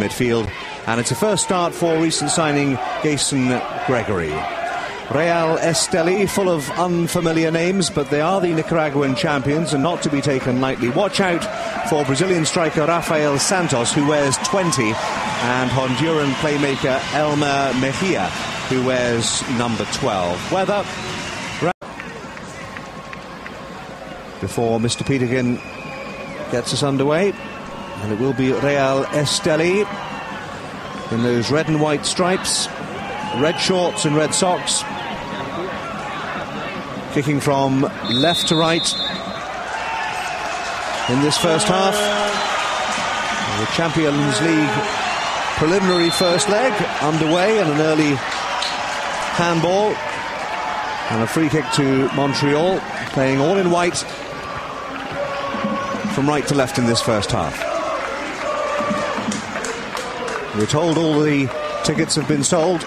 midfield, and it's a first start for recent signing Jason Gregory. Real Estelí, full of unfamiliar names, but they are the Nicaraguan champions and not to be taken lightly. Watch out for Brazilian striker Rafael Santos, who wears 20, and Honduran playmaker Elmer Mejia, who wears number 12. Weather before Mr. Peterkin gets us underway, and it will be Real Estelí in those red and white stripes, red shorts and red socks, kicking from left to right in this first half. The Champions League preliminary first leg underway, and an early handball and a free kick to Montreal, playing all in white from right to left in this first half. We're told all the tickets have been sold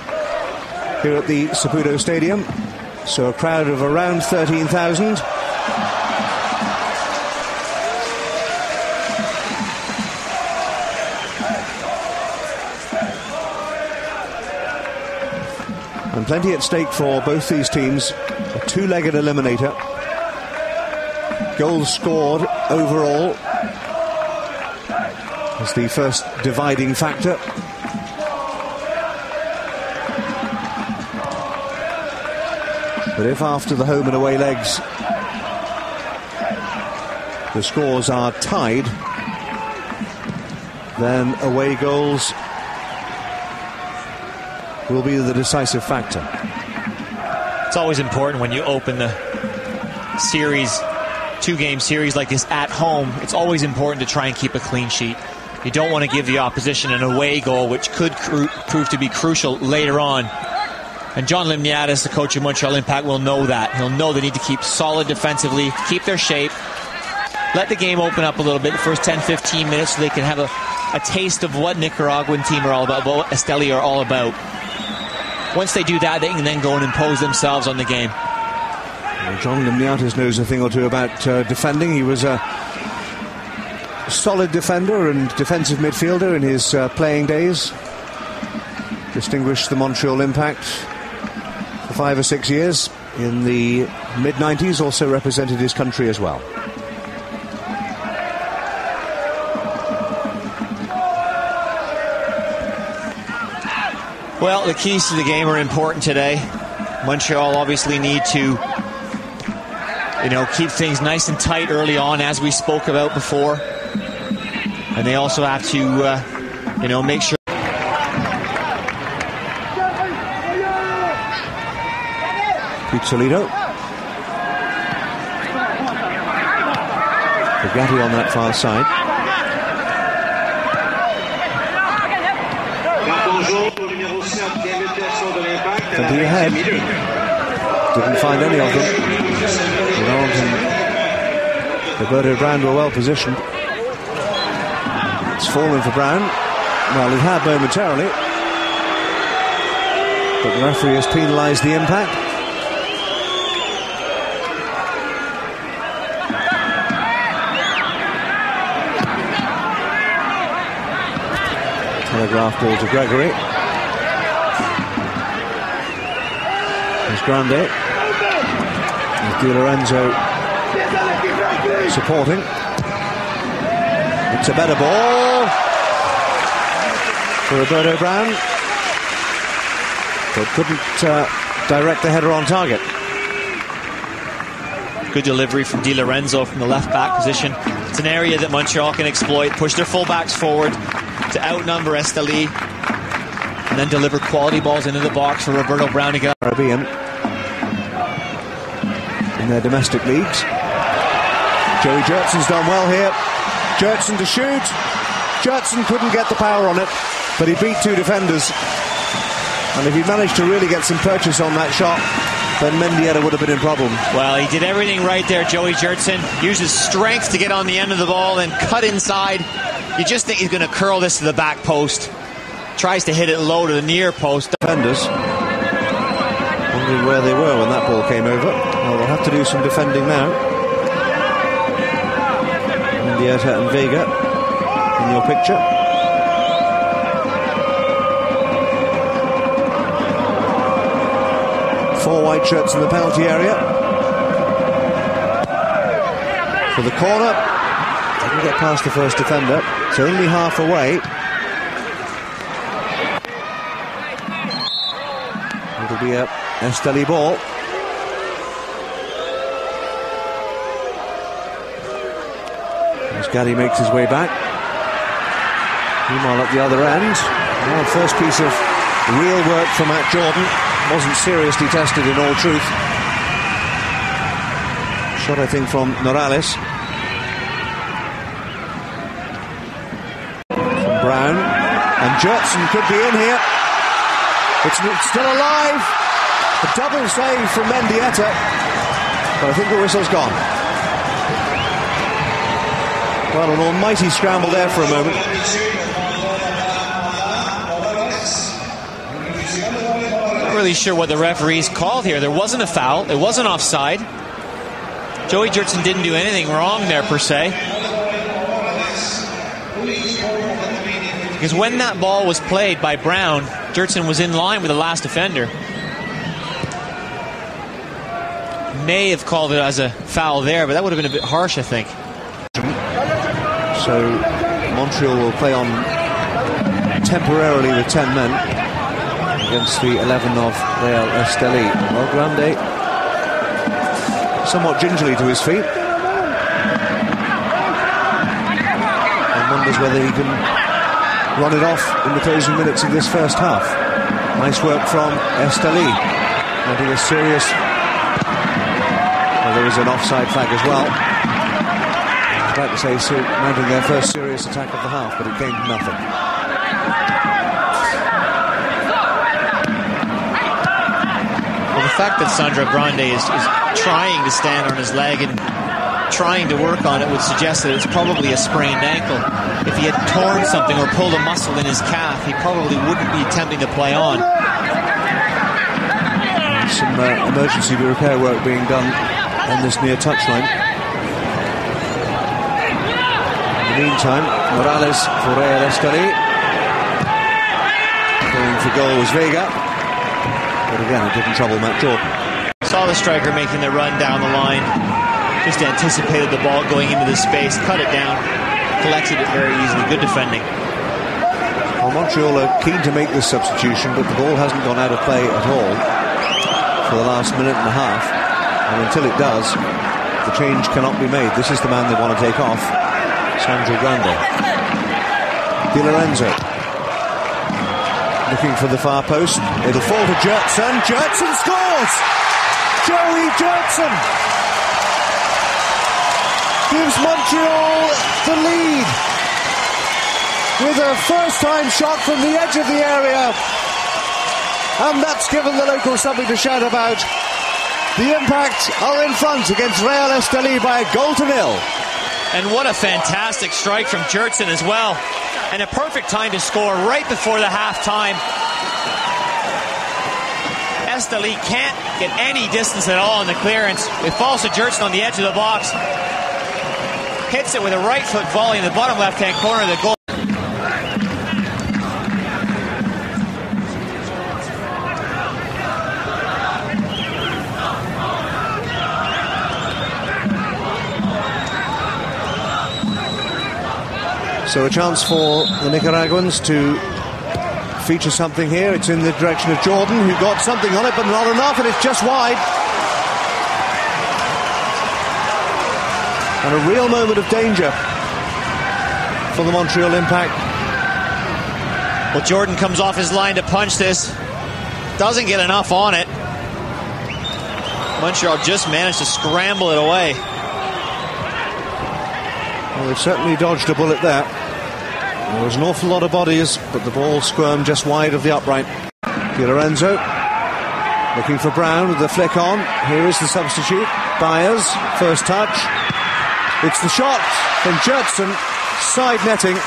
here at the Saputo Stadium, so a crowd of around 13,000. And plenty at stake for both these teams. A two-legged eliminator. Goals scored overall is the first dividing factor. But if after the home and away legs the scores are tied, then away goals will be the decisive factor. It's always important when you open the series, two-game series like this at home. It's always important to try and keep a clean sheet. You don't want to give the opposition an away goal, which could prove to be crucial later on. And John Limniadis, the coach of Montreal Impact, will know that. He'll know they need to keep solid defensively, keep their shape, let the game open up a little bit the first 10-15 minutes so they can have a taste of what Nicaraguan team are all about, what Estelí are all about. Once they do that, they can then go and impose themselves on the game. Well, John Limniadis knows a thing or two about defending. He was a solid defender and defensive midfielder in his playing days. Distinguished the Montreal Impact for 5 or 6 years. In the mid-90s, also represented his country as well. Well, the keys to the game are important today. Montreal obviously need to, keep things nice and tight early on, as we spoke about before. And they also have to, make sure. Pizzolito. Bugatti on that far side. Plenty ahead. Didn't find any of them. Ronald and Roberto Brown were well positioned. It's fallen for Brown. Well, it had momentarily, but the referee has penalised the Impact. Telegraph ball to Gregory. There's Grande. There's Di Lorenzo supporting. It's a better ball for Roberto Brown, but couldn't direct the header on target. Good delivery from Di Lorenzo from the left back position. It's an area that Montreal can exploit, push their fullbacks forward to outnumber Estelí, and then deliver quality balls into the box for Roberto Brown to get Caribbean in their domestic leagues. Joey Jertson's done well here. Jertson to shoot. Jertson couldn't get the power on it, but he beat two defenders. And if he managed to really get some purchase on that shot, then Mendieta would have been in problem. Well, he did everything right there, Joey Jertson. Used his strength to get on the end of the ball and cut inside. You just think he's going to curl this to the back post. Tries to hit it low to the near post. Defenders wondering where they were when that ball came over. Well, they'll have to do some defending now. Mendieta and Vega in your picture. 4 white shirts in the penalty area. For the corner. Didn't get past the first defender. It's only half away. It'll be a Estelí ball. As Gary makes his way back. Meanwhile at the other end, well, first piece of real work for Matt Jordan. Wasn't seriously tested in all truth. Shot, I think, from Morales. From Brown. And Jurtson could be in here. It's still alive. A double save from Mendieta. But I think the whistle's gone. Well, an almighty scramble there for a moment. Not really sure what the referees called here. There wasn't a foul. It wasn't offside. Joey Jurtson didn't do anything wrong there, per se. Because when that ball was played by Brown, Jurtson was in line with the last defender. May have called it as a foul there, but that would have been a bit harsh, I think. So Montreal will play on temporarily with 10 men against the 11 of Real Estelí. Well, Grande somewhat gingerly to his feet and wonders whether he can run it off in the closing minutes of this first half. Nice work from Estelí. Mounting a serious... Well, there is an offside flag as well. I was about to say mounting their first serious attack of the half, but it came to nothing. Well, the fact that Sandro Grande is trying to stand on his leg and trying to work on it would suggest that it's probably a sprained ankle. If he had torn something or pulled a muscle in his calf, he probably wouldn't be attempting to play on. Some emergency repair work being done on this near touchline. In the meantime, Morales for Real Estelí. Going for goal was Vega. But again, it didn't trouble Matt Jordan. Saw the striker making the run down the line. Just anticipated the ball going into the space, cut it down, collected it very easily. Good defending. Well, Montreal are keen to make this substitution, but the ball hasn't gone out of play at all for the last minute and a half. And until it does, the change cannot be made. This is the man they want to take off. Sandro Grande. Di Lorenzo. Looking for the far post. It'll fall to Jurtson. Jurtson scores! Joey Jurtson gives Montreal the lead with a first-time shot from the edge of the area. And that's given the locals something to shout about. The Impact are in front against Real Estelí by 1-0. And what a fantastic strike from Jurtson as well. And a perfect time to score right before the half-time. Estelí can't get any distance at all in the clearance. It falls to Jurtson on the edge of the box. Hits it with a right foot volley in the bottom left-hand corner of the goal. So a chance for the Nicaraguans to feature something here. It's in the direction of Jordan, who got something on it, but not enough, and it's just wide. And a real moment of danger for the Montreal Impact. Well, Jordan comes off his line to punch this. Doesn't get enough on it. Montreal just managed to scramble it away. Well, they've certainly dodged a bullet there. There was an awful lot of bodies, but the ball squirmed just wide of the upright. Di Lorenzo looking for Brown with the flick on. Here is the substitute. Byers, first touch. It's the shot from Jurtson, side netting.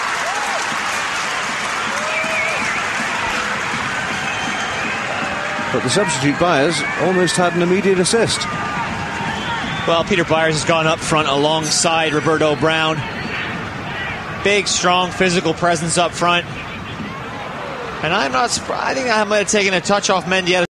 But the substitute Byers almost had an immediate assist. Well, Peter Byers has gone up front alongside Roberto Brown. Big, strong, physical presence up front. And I'm not surprised. I think I might have taken a touch off Mendieta.